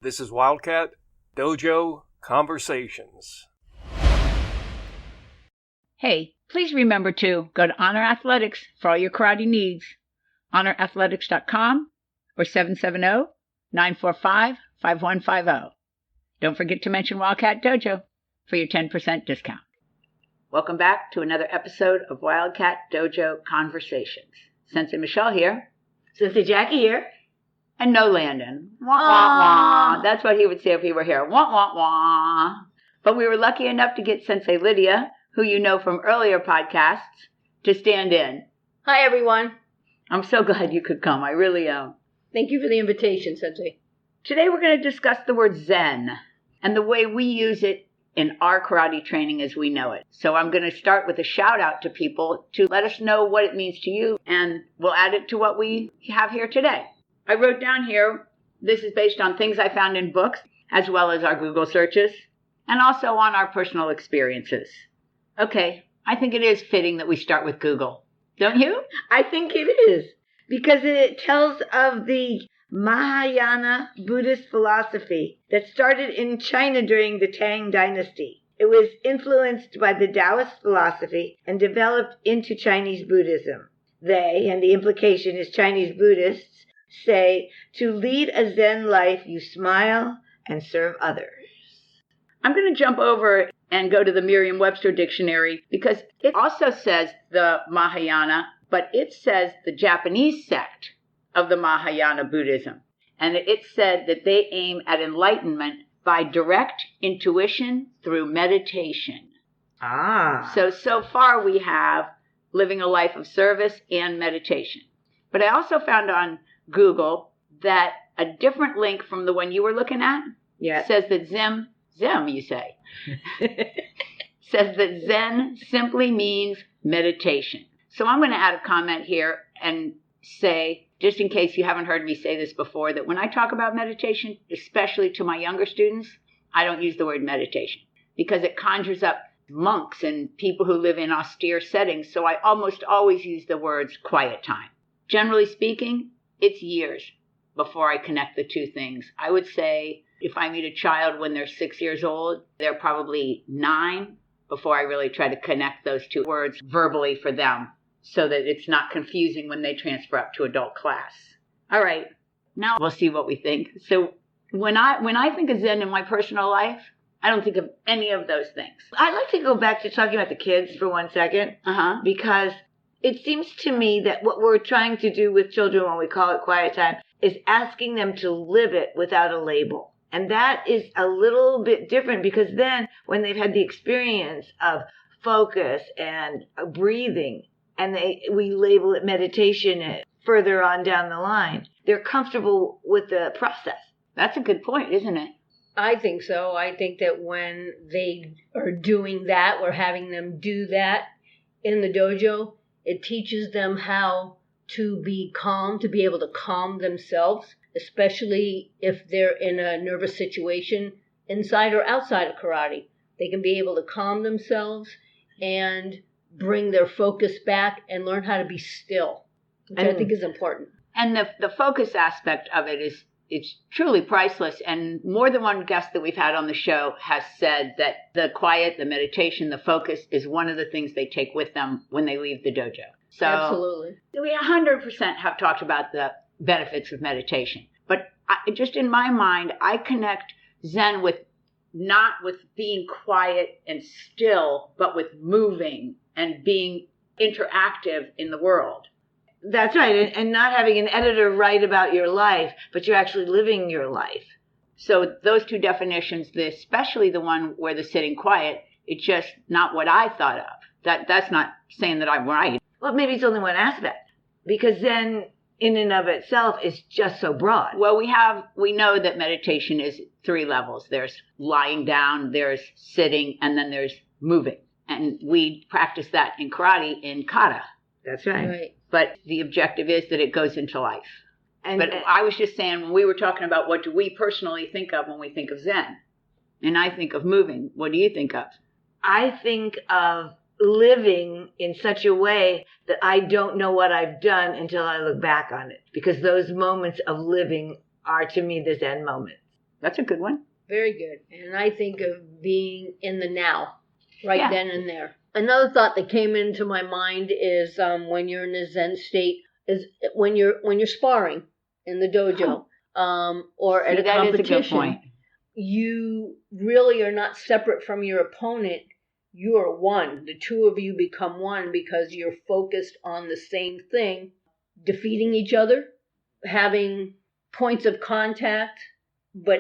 This is Wildcat Dojo Conversations. Hey, please remember to go to Honor Athletics for all your karate needs. HonorAthletics.com or 770-945-5150. Don't forget to mention Wildcat Dojo for your 10% discount. Welcome back to another episode of Wildcat Dojo Conversations. Sensei Michelle here. Sensei Jackie here. And no Landon. Wah, wah, wah. That's what he would say if he were here. Wah, wah, wah. But we were lucky enough to get Sensei Lydia, who you know from earlier podcasts, to stand in. Hi, everyone. I'm so glad you could come. I really am. Thank you for the invitation, Sensei. Today we're going to discuss the word Zen and the way we use it in our karate training as we know it. So I'm going to start with a shout out to people to let us know what it means to you, and we'll add it to what we have here today. I wrote down here, this is based on things I found in books, as well as our Google searches, and also on our personal experiences. Okay, I think it is fitting that we start with Google. Don't you? I think it is, because it tells of the Mahayana Buddhist philosophy that started in China during the Tang Dynasty. It was influenced by the Taoist philosophy and developed into Chinese Buddhism. They, and the implication is Chinese Buddhists, say, to lead a Zen life, you smile and serve others. I'm going to jump over and go to the Merriam-Webster dictionary because it also says the Mahayana, but it says the Japanese sect of the Mahayana Buddhism. And it said that they aim at enlightenment by direct intuition through meditation. So far we have living a life of service and meditation. But I also found on Google that a different link from the one you were looking at says that Zim, you say, says that Zen simply means meditation. So I'm going to add a comment here and say, just in case you haven't heard me say this before, that when I talk about meditation, especially to my younger students, I don't use the word meditation because it conjures up monks and people who live in austere settings. So I almost always use the words quiet time. Generally speaking, it's years before I connect the two things. I would say if I meet a child when they're 6 years old, they're probably 9 before I really try to connect those two words verbally for them so that it's not confusing when they transfer up to adult class. All right, now we'll see what we think. So when I think of Zen in my personal life, I don't think of any of those things. I'd like to go back to talking about the kids for 1 second, because it seems to me that what we're trying to do with children when we call it quiet time is asking them to live it without a label. And that is a little bit different because then when they've had the experience of focus and breathing and we label it meditation further on down the line, they're comfortable with the process. That's a good point, isn't it? I think so. I think that when they are doing that, or having them do that in the dojo, it teaches them how to be calm, to be able to calm themselves, especially if they're in a nervous situation inside or outside of karate. They can be able to calm themselves and bring their focus back and learn how to be still, which I think is important. And the focus aspect of it is it's truly priceless. And more than one guest that we've had on the show has said that the quiet, the meditation, the focus is one of the things they take with them when they leave the dojo. So absolutely. We 100% have talked about the benefits of meditation. But just in my mind, I connect Zen with not with being quiet and still, but with moving and being interactive in the world. That's right, and not having an editor write about your life, but you're actually living your life. So those two definitions, especially the one where the sitting quiet, it's just not what I thought of. That's not saying that I'm right. Well, maybe it's only one aspect, because Zen in and of itself is just so broad. Well, we know that meditation is 3 levels. There's lying down, there's sitting, and then there's moving. And we practice that in karate in kata. That's right. But the objective is that it goes into life. But I was just saying, when we were talking about what do we personally think of when we think of Zen, and I think of moving, what do you think of? I think of living in such a way that I don't know what I've done until I look back on it. Because those moments of living are, to me, the Zen moments. That's a good one. Very good. And I think of being in the now, right Yeah. then and there. Another thought that came into my mind is when you're in a Zen state, is when you're sparring in the dojo, or at a that competition. Is a good point. You really are not separate from your opponent. You are one. The two of you become one because you're focused on the same thing, defeating each other, having points of contact, but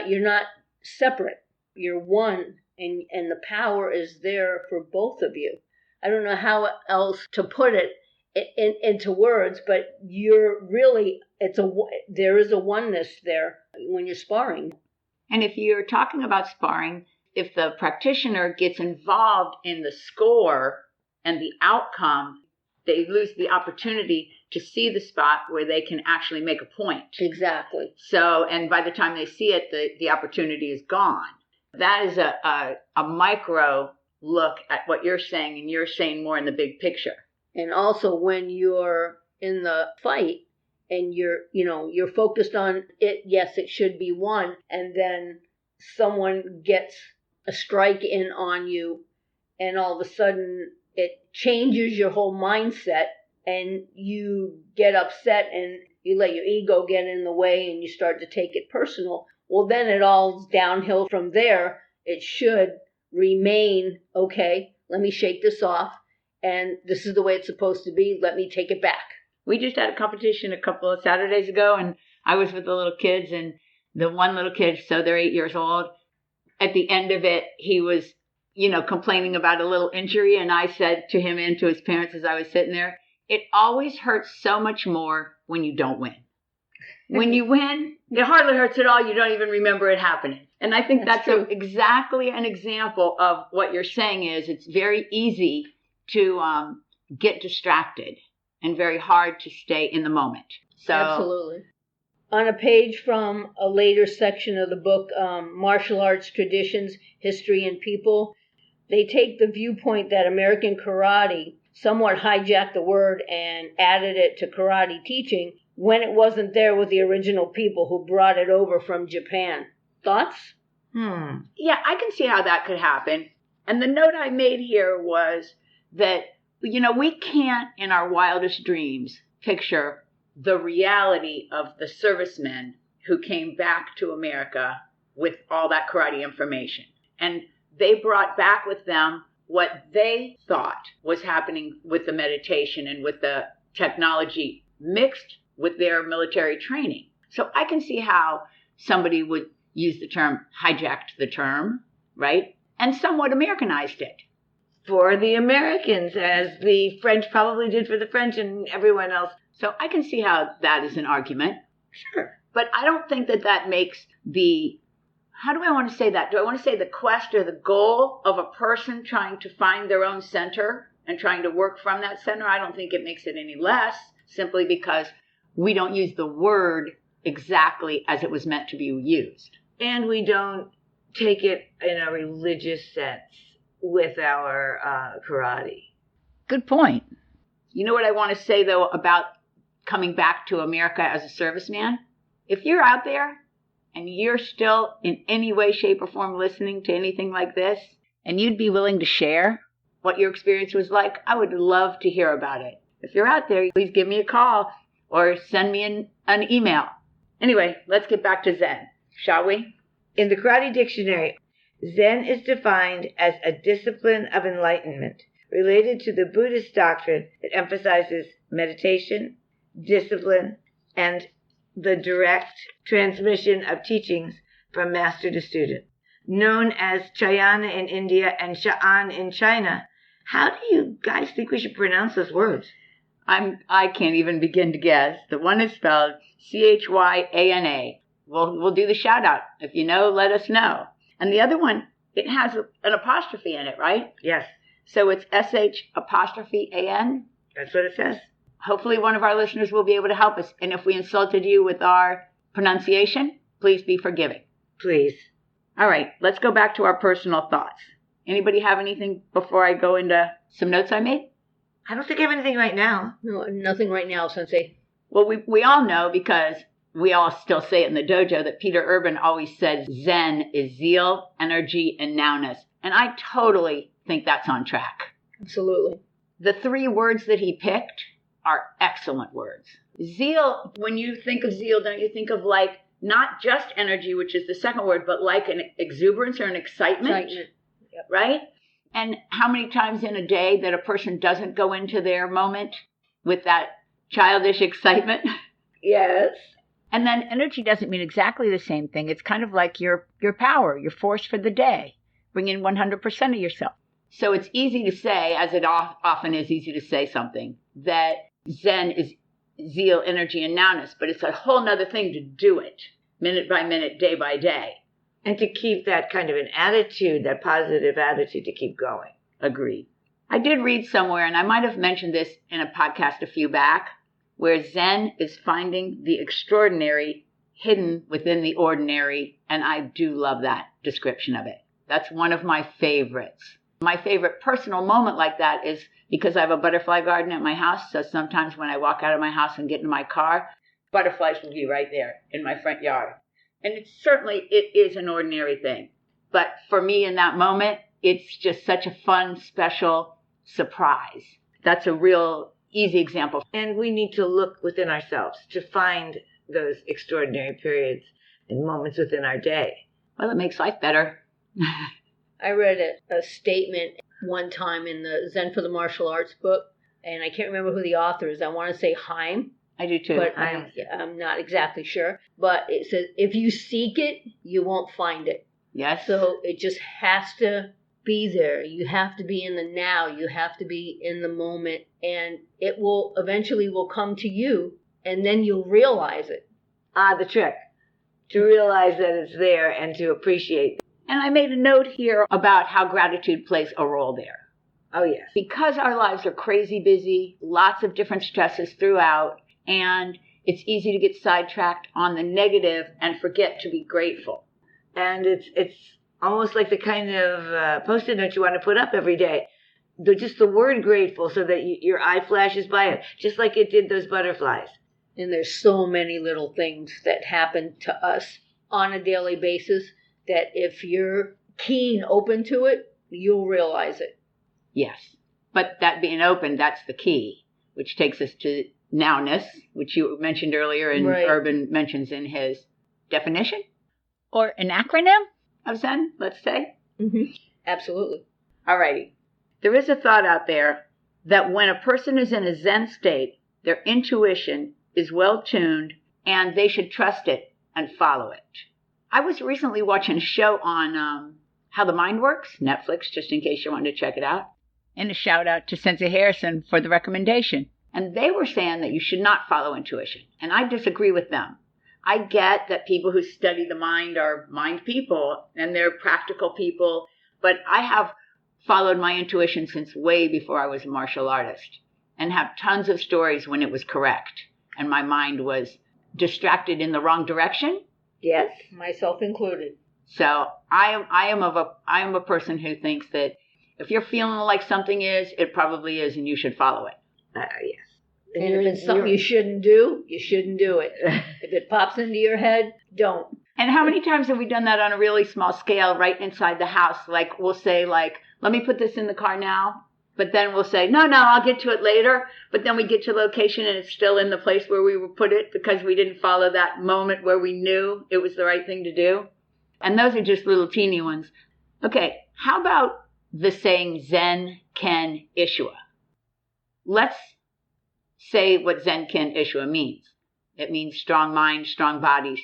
you're not separate. You're one, and the power is there for both of you. I don't know how else to put it into words, but you're really, there is a oneness there when you're sparring. And if you're talking about sparring, if the practitioner gets involved in the score and the outcome, they lose the opportunity to see the spot where they can actually make a point. Exactly. So, and by the time they see it, the opportunity is gone. That is a micro look at what you're saying, and you're saying more in the big picture. And also when you're in the fight and you're focused on it, yes, it should be one, and then someone gets a strike in on you, and all of a sudden it changes your whole mindset, and you get upset and you let your ego get in the way and you start to take it personal. Well, then it all's downhill from there. It should remain, okay, let me shake this off, and this is the way it's supposed to be. Let me take it back. We just had a competition a couple of Saturdays ago, and I was with the little kids, and the one little kid, so they're 8 years old. At the end of it, he was, complaining about a little injury, and I said to him and to his parents as I was sitting there, it always hurts so much more when you don't win. When you win, it hardly hurts at all. You don't even remember it happening. And I think that's exactly an example of what you're saying is it's very easy to get distracted and very hard to stay in the moment. So absolutely. On a page from a later section of the book, Martial Arts Traditions, History, and People, they take the viewpoint that American karate somewhat hijacked the word and added it to karate teaching when it wasn't there with the original people who brought it over from Japan. Thoughts? Yeah, I can see how that could happen. And the note I made here was that, we can't in our wildest dreams picture the reality of the servicemen who came back to America with all that karate information. And they brought back with them what they thought was happening with the meditation and with the technology mixed with their military training. So I can see how somebody would use the term, hijacked the term, right? And somewhat Americanized it. For the Americans, as the French probably did for the French and everyone else. So I can see how that is an argument. Sure. But I don't think that makes how do I want to say that? Do I want to say the quest or the goal of a person trying to find their own center and trying to work from that center? I don't think it makes it any less, simply because we don't use the word exactly as it was meant to be used. And we don't take it in a religious sense with our karate. Good point. You know what I want to say, though, about coming back to America as a serviceman? If you're out there and you're still in any way, shape, or form listening to anything like this, and you'd be willing to share what your experience was like, I would love to hear about it. If you're out there, please give me a call or send me an email. Anyway, let's get back to Zen, shall we? In the Karate Dictionary, Zen is defined as a discipline of enlightenment related to the Buddhist doctrine that emphasizes meditation, discipline, and the direct transmission of teachings from master to student. Known as Chayana in India and Sha'an in China, how do you guys think we should pronounce those words? I can't even begin to guess. The one is spelled Chyana. We'll do the shout out. If you know, let us know. And the other one, it has an apostrophe in it, right? Yes. So it's SH''AN? That's what it says. Hopefully one of our listeners will be able to help us. And if we insulted you with our pronunciation, please be forgiving. Please. All right, let's go back to our personal thoughts. Anybody have anything before I go into some notes I made? I don't think I have anything right now. No, nothing right now, Sensei. Well, we all know because we all still say it in the dojo, that Peter Urban always says Zen is zeal, energy, and nowness. And I totally think that's on track. Absolutely. The 3 words that he picked are excellent words. Zeal, when you think of zeal, don't you think of like not just energy, which is the second word, but like an exuberance or an excitement. Yep. Right? And how many times in a day that a person doesn't go into their moment with that childish excitement? Yes. And then energy doesn't mean exactly the same thing. It's kind of like your power, your force for the day. Bring in 100% of yourself. So it's easy to say, as it often is easy to say something, that Zen is zeal, energy, and nowness. But it's a whole nother thing to do it, minute by minute, day by day. And to keep that kind of an attitude, that positive attitude to keep going. Agreed. I did read somewhere, and I might have mentioned this in a podcast a few back, where Zen is finding the extraordinary hidden within the ordinary, and I do love that description of it. That's one of my favorites. My favorite personal moment like that is because I have a butterfly garden at my house, so sometimes when I walk out of my house and get in my car, butterflies will be right there in my front yard. And it is an ordinary thing. But for me in that moment, it's just such a fun, special surprise. That's a real easy example. And we need to look within ourselves to find those extraordinary periods and moments within our day. Well, it makes life better. I read a statement one time in the Zen for the Martial Arts book, and I can't remember who the author is. I want to say Haim. I do too. But I'm not exactly sure. But it says, if you seek it, you won't find it. Yes. So it just has to be there. You have to be in the now. You have to be in the moment. And it will eventually come to you, and then you'll realize it. The trick. To realize that it's there and to appreciate. And I made a note here about how gratitude plays a role there. Oh, yes. Because our lives are crazy busy, lots of different stresses throughout, and it's easy to get sidetracked on the negative and forget to be grateful. And it's almost like the kind of Post-it note you want to put up every day. Just the word grateful so that your eye flashes by it, just like it did those butterflies. And there's so many little things that happen to us on a daily basis that if you're keen, open to it, you'll realize it. Yes. But that being open, that's the key, which takes us to nowness, which you mentioned earlier and right. Urban mentions in his definition, or an acronym of Zen, let's say. Mm-hmm. Absolutely. All righty. There is a thought out there that when a person is in a Zen state, their intuition is well tuned and they should trust it and follow it. I was recently watching a show on how the mind works, Netflix, just in case you wanted to check it out. And a shout out to Sensei Harrison for the recommendation. And they were saying that you should not follow intuition. And I disagree with them. I get that people who study the mind are mind people and they're practical people. But I have followed my intuition since way before I was a martial artist and have tons of stories when it was correct and my mind was distracted in the wrong direction. Yes, myself included. So I am a person who thinks that if you're feeling like something is, it probably is, and you should follow it. Yes. And if it's something you shouldn't do, you shouldn't do it. If it pops into your head, don't. And how many times have we done that on a really small scale right inside the house? Like we'll say let me put this in the car now. But then we'll say, no, I'll get to it later. But then we get to the location and it's still in the place where we would put it because we didn't follow that moment where we knew it was the right thing to do. And those are just little teeny ones. Okay, how about the saying Zen Ken Ishua? Let's say what Zen Ken Ishua means. It means strong mind, strong body,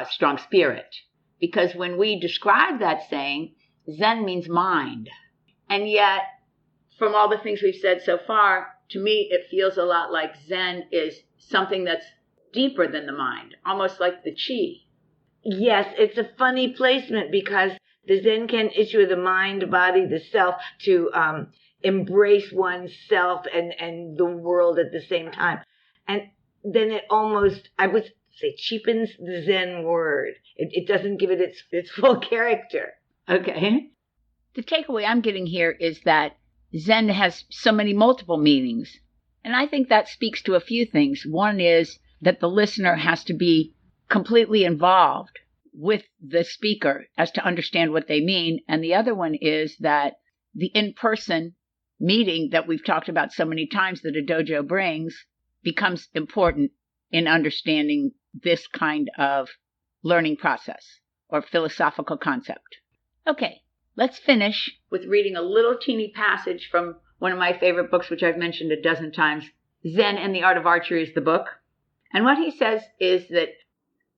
strong spirit. Because when we describe that saying, Zen means mind. And yet, from all the things we've said so far, to me, it feels a lot like Zen is something that's deeper than the mind, almost like the chi. Yes, it's a funny placement because the Zen Ken issue of the mind, the body, the self, to embrace oneself and the world at the same time. And then it almost, I would say, cheapens the Zen word. It doesn't give it its full character. Okay. The takeaway I'm getting here is that Zen has so many multiple meanings. And I think that speaks to a few things. One is that the listener has to be completely involved with the speaker as to understand what they mean. And the other one is that the in-person meeting that we've talked about so many times that a dojo brings becomes important in understanding this kind of learning process or philosophical concept. Okay, let's finish with reading a little teeny passage from one of my favorite books, which I've mentioned a dozen times. Zen and the Art of Archery is the book. And what he says is that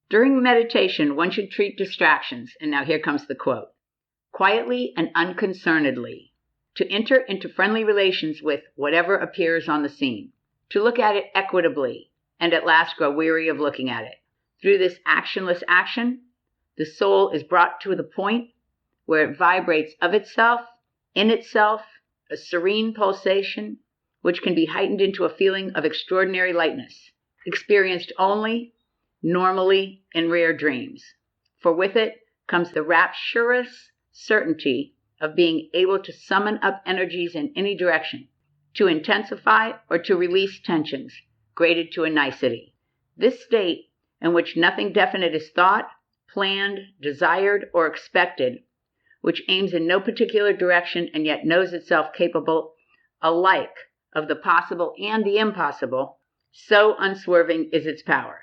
during meditation, one should treat distractions, and now here comes the quote, quietly and unconcernedly, to enter into friendly relations with whatever appears on the scene, to look at it equitably, and at last grow weary of looking at it. Through this actionless action, the soul is brought to the point where it vibrates of itself, in itself, a serene pulsation, which can be heightened into a feeling of extraordinary lightness, experienced only, normally, in rare dreams. For with it comes the rapturous certainty of being able to summon up energies in any direction, to intensify or to release tensions, graded to a nicety. This state, in which nothing definite is thought, planned, desired, or expected, which aims in no particular direction and yet knows itself capable alike of the possible and the impossible, so unswerving is its power.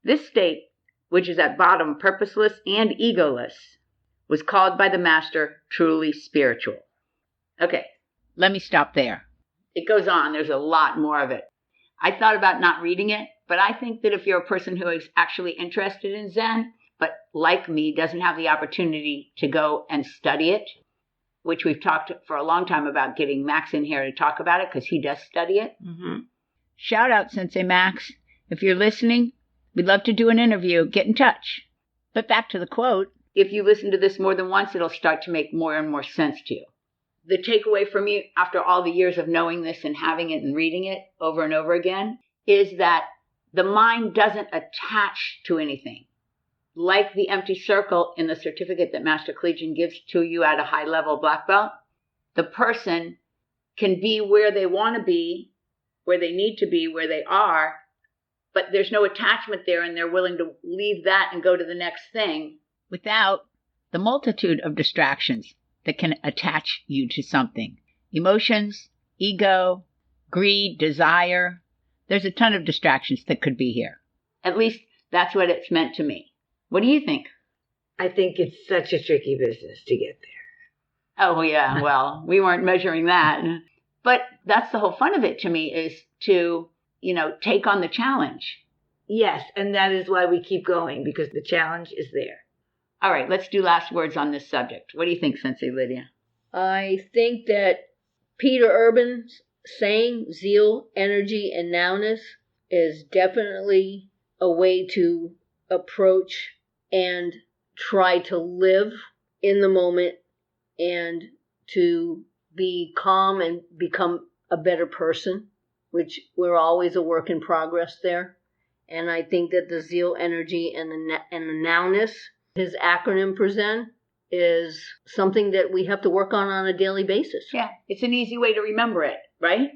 This state, which is at bottom purposeless and egoless, was called by the master truly spiritual. Okay, let me stop there. It goes on. There's a lot more of it. I thought about not reading it, but I think that if you're a person who is actually interested in Zen, but like me, doesn't have the opportunity to go and study it, which we've talked for a long time about getting Max in here to talk about it because he does study it. Mm-hmm. Shout out, Sensei Max. If you're listening, we'd love to do an interview. Get in touch. But back to the quote. If you listen to this more than once, it'll start to make more and more sense to you. The takeaway for me after all the years of knowing this and having it and reading it over and over again is that the mind doesn't attach to anything. Like the empty circle in the certificate that Master Collegian gives to you at a high-level black belt, the person can be where they want to be, where they need to be, where they are, but there's no attachment there, and they're willing to leave that and go to the next thing without the multitude of distractions that can attach you to something. Emotions, ego, greed, desire. There's a ton of distractions that could be here. At least that's what it's meant to me. What do you think? I think it's such a tricky business to get there. Oh, yeah. Well, we weren't measuring that. But that's the whole fun of it to me is to, take on the challenge. Yes, and that is why we keep going, because the challenge is there. All right, let's do last words on this subject. What do you think, Sensei Lydia? I think that Peter Urban's saying zeal, energy, and nowness is definitely a way to approach and try to live in the moment and to be calm and become a better person, which we're always a work in progress there. And I think that the zeal, energy, and the nowness, his acronym for Zen, is something that we have to work on a daily basis. Yeah, it's an easy way to remember it, right?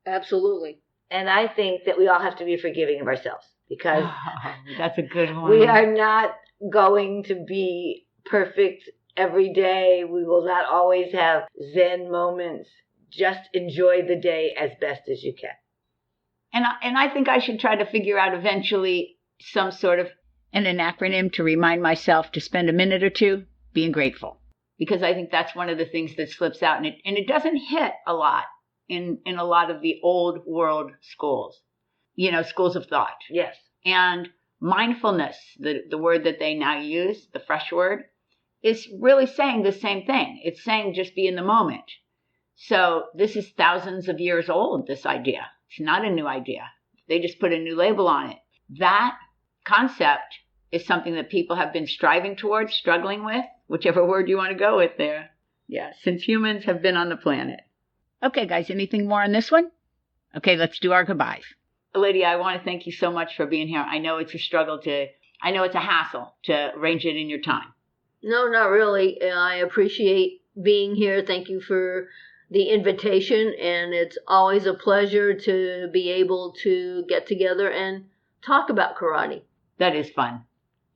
Absolutely. And I think that we all have to be forgiving of ourselves because that's a good one. We are not going to be perfect every day. We will not always have Zen moments. Just enjoy the day as best as you can. And I think I should try to figure out eventually some sort of an acronym to remind myself to spend a minute or two being grateful. Because I think that's one of the things that slips out. And it doesn't hit a lot in a lot of the old world schools. Schools of thought. Yes. And mindfulness, the word that they now use, the fresh word, is really saying the same thing. It's saying just be in the moment. So this is thousands of years old, this idea. It's not a new idea. They just put a new label on it. That concept is something that people have been striving towards, struggling with, whichever word you want to go with there. Yeah, since humans have been on the planet. Okay, guys, anything more on this one? Okay, let's do our goodbyes. Lydia, I want to thank you so much for being here. I know it's a hassle to arrange it in your time. No, not really. I appreciate being here. Thank you for the invitation, and it's always a pleasure to be able to get together and talk about karate. That is fun.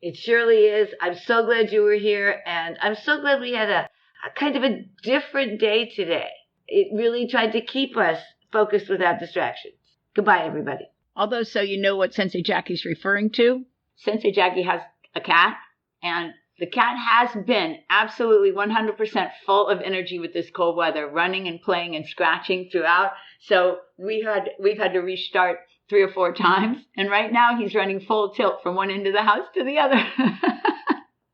It surely is. I'm so glad you were here, and I'm so glad we had a kind of a different day today. It really tried to keep us focused without distractions. Goodbye, everybody. Although, so you know what Sensei Jackie's referring to, Sensei Jackie has a cat, and the cat has been absolutely 100% full of energy with this cold weather, running and playing and scratching throughout. So we've had to restart 3 or 4 times, and right now he's running full tilt from one end of the house to the other.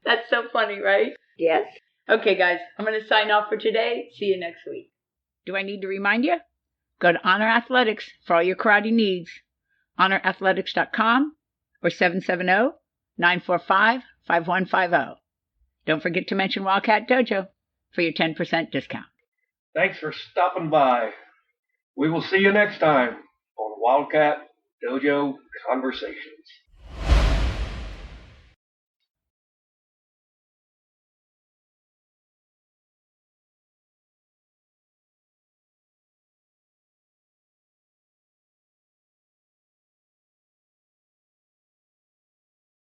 That's so funny, right? Yes. Okay, guys, I'm going to sign off for today. See you next week. Do I need to remind you? Go to Honor Athletics for all your karate needs. HonorAthletics.com or 770-945-5150. Don't forget to mention Wildcat Dojo for your 10% discount. Thanks for stopping by. We will see you next time on Wildcat Dojo Conversations.